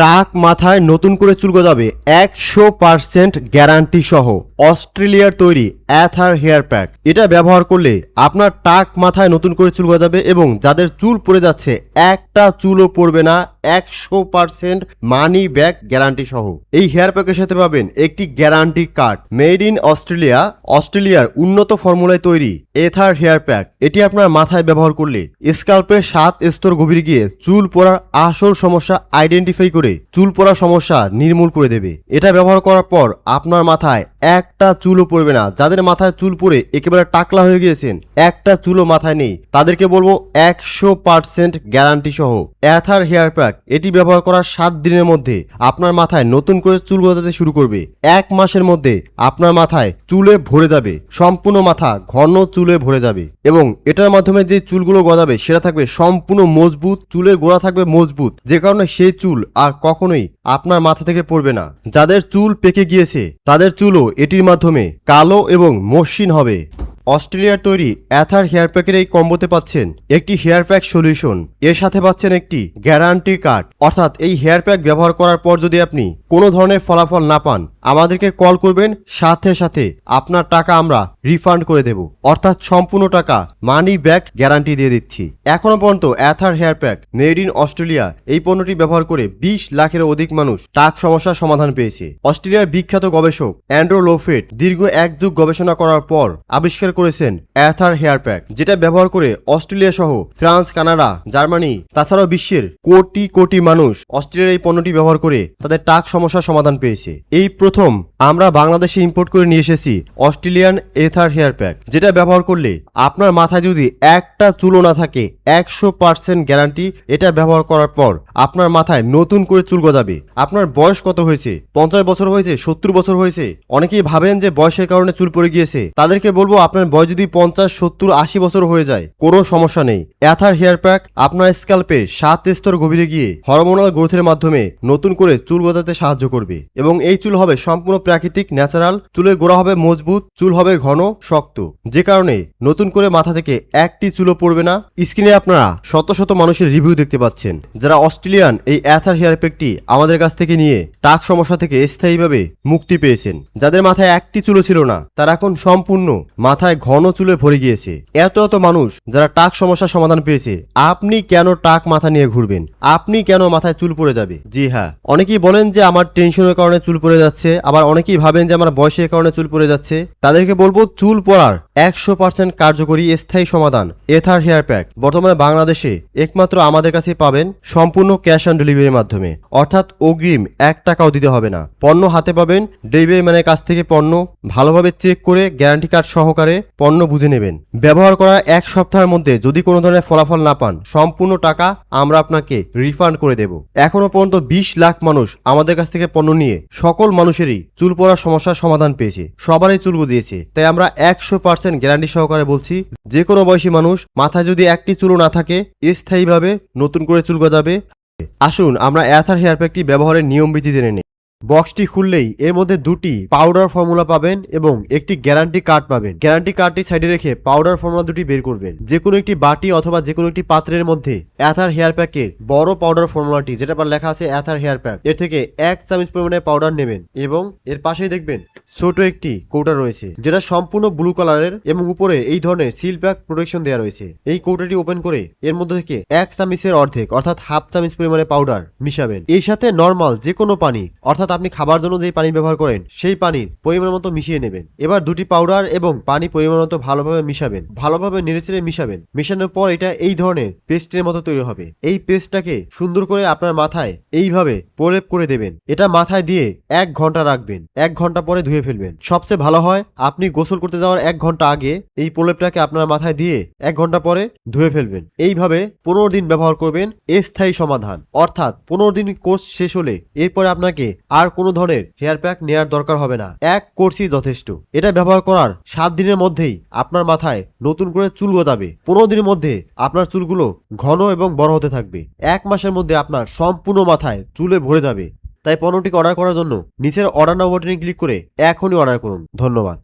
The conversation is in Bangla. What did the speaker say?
টাক মাথায় নতুন করে চুল গজাবে 100% গ্যারান্টি সহ অস্ট্রেলিয়ার তৈরি অ্যাথার হেয়ার প্যাক। এটা ব্যবহার করলে আপনার টাক মাথায় নতুন করে চুল গজাবে এবং যাদের চুল পড়ে যাচ্ছে একটা চুলও পড়বে না, 100% মানি ব্যাক গ্যারান্টি সহ। এই হেয়ার প্যাকের সাথে পাবেন একটি guarantee card, made in Australia, অস্ট্রেলিয়ার উন্নত ফর্মুলায় তৈরি এথার হেয়ার প্যাক। এটি আপনার মাথায় ব্যবহার করলে স্ক্যাল্পের 7 স্তর গভীরে গিয়ে চুল পড়ার আসল সমস্যা আইডেন্টিফাই করে চুল পড়ার সমস্যা নির্মূল করে দেবে। এটা ব্যবহার করার পর আপনার মাথায় একটা চুলও পড়বে না। যাদের মাথায় চুল পড়ে একেবারে টাকলা হয়ে গিয়েছেন, একটা চুলও মাথায় নেই, তাদেরকে বলবো 100% গ্যারান্টি সহ অ্যাথার হেয়ার প্যাক। এটি ব্যবহার করার 7 দিনের মধ্যে আপনার মাথায় নতুন করে চুল গজাতে শুরু করবে। 1 মাসের মধ্যে আপনার মাথায় চুলে ভরে যাবে, সম্পূর্ণ মাথা ঘন চুলে ভরে যাবে এবং এটার মাধ্যমে যে চুলগুলো গজাবে সেটা থাকবে সম্পূর্ণ মজবুত, চুলের গোড়া থাকবে মজবুত, যে কারণে সেই চুল আর কখনোই আপনার মাথা থেকে পড়বে না। যাদের চুল পেকে গিয়েছে তাদের চুলও এটির মাধ্যমে কালো এবং মসৃণ হবে। অস্ট্রেলিয়ার তৈরি অ্যাথার হেয়ার প্যাকের এই কম্বোতে পাচ্ছেন একটি হেয়ার প্যাক সলিউশন, এর সাথে পাচ্ছেন একটি গ্যারান্টি কার্ড। অর্থাৎ এই হেয়ার প্যাক ব্যবহার করার পর যদি আপনি কোনো ধরনের ফলাফল না পান, আমাদেরকে কল করবেন, সাথে সাথে আপনার টাকা আমরা রিফান্ড করে দেব। অর্থাৎ সম্পূর্ণ টাকা মানি ব্যাক গ্যারান্টি দিয়ে দিচ্ছি। এখনো পর্যন্ত Aether hair pack made in Australia এই পণ্যটি ব্যবহার করে 20 লাখের অধিক মানুষ টাক সমস্যার সমাধান পেয়েছে। অস্ট্রেলিয়ার বিখ্যাত গবেষক অ্যান্ড্রু লোফেট দীর্ঘ 1 যুগ গবেষণা করার পর আবিষ্কার করেছেন অ্যাথার হেয়ার প্যাক, যেটা ব্যবহার করে অস্ট্রেলিয়া সহ ফ্রান্স, কানাডা, জার্মানি, তাছাড়াও বিশ্বের কোটি কোটি মানুষ অস্ট্রেলিয়ার এই পণ্যটি ব্যবহার করে তাদের টাক সমস্যার সমাধান পেয়েছে। এই প্রথম আমরা বাংলাদেশে ইম্পোর্ট করে নিয়ে এসেছি অস্ট্রেলিয়ান এথার হেয়ার প্যাক, যেটা ব্যবহার করলে আপনার মাথায় যদি একটা চুলও না থাকে, 100% গ্যারান্টি। এটা ব্যবহার করার পর আপনার মাথায় নতুন করে চুল গজাবে। আপনার বয়স কত হয়েছে? 50 বছর হয়েছে, 70 বছর হয়েছে? অনেকেই ভাবেন যে বয়সের কারণে চুল পড়ে গিয়েছে। তাদেরকে বলবো আপনার বয়স যদি 50, 70, 80 বছর হয়ে যায়, কোনো সমস্যা নেই। অ্যাথার হেয়ার প্যাক আপনার স্ক্যাল্পের 7 স্তর গভীরে গিয়ে হরমোনাল গ্রোথের মাধ্যমে নতুন করে চুল গজাতে সাহায্য করবে এবং এই চুল হবে সম্পূর্ণ প্রাকৃতিক, ন্যাচারাল। চুলের গোড়া হবে মজবুত, চুল হবে ঘন শক্ত, যে কারণে নতুন করে মাথা থেকে একটি চুলও পড়বে না। স্ক্রিনে আপনারা শত শত মানুষের রিভিউ দেখতে পাচ্ছেন যারা অস্ট্রেলিয়ান এই অ্যাথার হেয়ার প্যাকটি আমাদের কাছ থেকে নিয়ে টাক সমস্যা থেকে স্থায়ীভাবে মুক্তি পেয়েছেন। যাদের মাথায় একটি চুলও ছিল না, তারা এখন সম্পূর্ণ মাথায় ঘন চুলে ভরে গিয়েছে। এত এত মানুষ যারা টাক সমস্যার সমাধান পেয়েছে, আপনি কেন টাক মাথা নিয়ে ঘুরবেন? আপনি কেন মাথায় চুল পড়ে যাবে? জি হ্যাঁ, অনেকেই বলেন যে আমার টেনশনের কারণে চুল পড়ে যাচ্ছে, আবার অনেকেই ভাবেন যে আমার বয়সের কারণে চুল পড়ে যাচ্ছে। তাদেরকে বলবো চুল পড়ার 100% কার্যকরী স্থায়ী সমাধান এথার হেয়ার প্যাক বর্তমানে বাংলাদেশে একমাত্র আমাদের কাছে পাবেন সম্পূর্ণ ক্যাশ অন ডেলিভারির মাধ্যমে। অর্থাৎ অগ্রিম 1 টাকাও দিতে হবে না। পণ্য হাতে পাবেন, ডেলিভারি ম্যানের কাছ থেকে পণ্য ভালোভাবে চেক করে গ্যারান্টি কার্ড সহকারে পণ্য বুঝে নেবেন। ব্যবহার করার 1 সপ্তাহের মধ্যে যদি কোনো ধরনের ফলাফল না পান, সম্পূর্ণ টাকা আমরা আপনাকে রিফান্ড করে দেব। এখনো পর্যন্ত 20 লাখ মানুষ আমাদের কাছ থেকে পণ্য নিয়ে সকল মানুষেরই চুল পড়ার সমস্যার সমাধান পেয়েছে, সবারই চুল গজিয়েছে। তাই আমরা 100% গ্যারান্টি সহকারে বলছি, যে কোনো বয়সী মানুষ মাথায় যদি একটি চুলও না থাকে, স্থায়ীভাবে নতুন করে চুল গজাবে। আসুন আমরা অ্যাথার হেয়ার প্যাকটি ব্যবহারের নিয়মবিধি জেনে নিই। বক্সটি খুললেই এর মধ্যে 2টি পাউডার ফর্মুলা পাবেন এবং একটি গ্যারান্টি কার্ড পাবেন। গ্যারান্টি কার্ডটি সাইডে রেখে পাউডার ফর্মুলা 2টি বের করবেন। যে কোনো একটি বাটি অথবা যে কোনো একটি পাত্রের মধ্যে অ্যাথার হেয়ার প্যাকের বড় পাউডার ফর্মুলাটি, যেটা পর লেখা আছে অ্যাথার হেয়ার প্যাক, এর থেকে 1 চামচ পরিমাণে পাউডার নেবেন এবং এর পাশেই দেখবেন ছোট একটি কৌটা রয়েছে, যেটা সম্পূর্ণ ব্লু কালারের এবং উপরে এই ধরনের সিল প্যাক প্রোটেকশন দেওয়া রয়েছে। এই কৌটাটি ওপেন করে এর মধ্যে থেকে 1 চামচের অর্ধেক অর্থাৎ হাফ চামচ পরিমাণে পাউডার মিশাবেন। এর সাথে নর্মাল যে কোনো পানি, অর্থাৎ আপনি খাবার জন্য যে পানি ব্যবহার করেন সেই পানির পরিমাণ মতো মিশিয়ে নেবেন। এবার 2টি পাউডার এবং পানি পরিমাণ মতো ভালোভাবে মিশাবেন, ভালোভাবে নেড়েচেড়ে মিশাবেন। মেশানোর পর এটা এই ধরনের পেস্টের মতো তৈরি হবে। এই পেস্টটাকে সুন্দর করে আপনার মাথায় এইভাবে প্রলেপ করে দেবেন। এটা মাথায় দিয়ে 1 ঘন্টা রাখবেন। 1 ঘন্টা পরে ধুয়ে ফেলবেন। সবচেয়ে ভালো হয় আপনি গোসল করতে যাওয়ার 1 ঘন্টা আগে এই প্রলেপটাকে আপনার মাথায় দিয়ে 1 ঘন্টা পরে ধুয়ে ফেলবেন। এইভাবে 15 দিন ব্যবহার করবেন। স্থায়ী সমাধান, অর্থাৎ 15 দিন কোর্স শেষ হলে এরপরে আপনাকে আর কোনো ধরনের হেয়ার প্যাক নেওয়ার দরকার হবে না। 1 কোর্সই যথেষ্ট। এটা ব্যবহার করার 7 দিনের মধ্যেই আপনার মাথায় নতুন করে চুল গজাবে। 15 দিনের মধ্যে আপনার চুলগুলো ঘন এবং বড় হতে থাকবে। 1 মাসের মধ্যে আপনার সম্পূর্ণ মাথায় চুলে ভরে যাবে। তাই পণ্যটিকে অর্ডার করার জন্য নিচের অর্ডার নাও বাটনে ক্লিক করে এখনই অর্ডার করুন। ধন্যবাদ।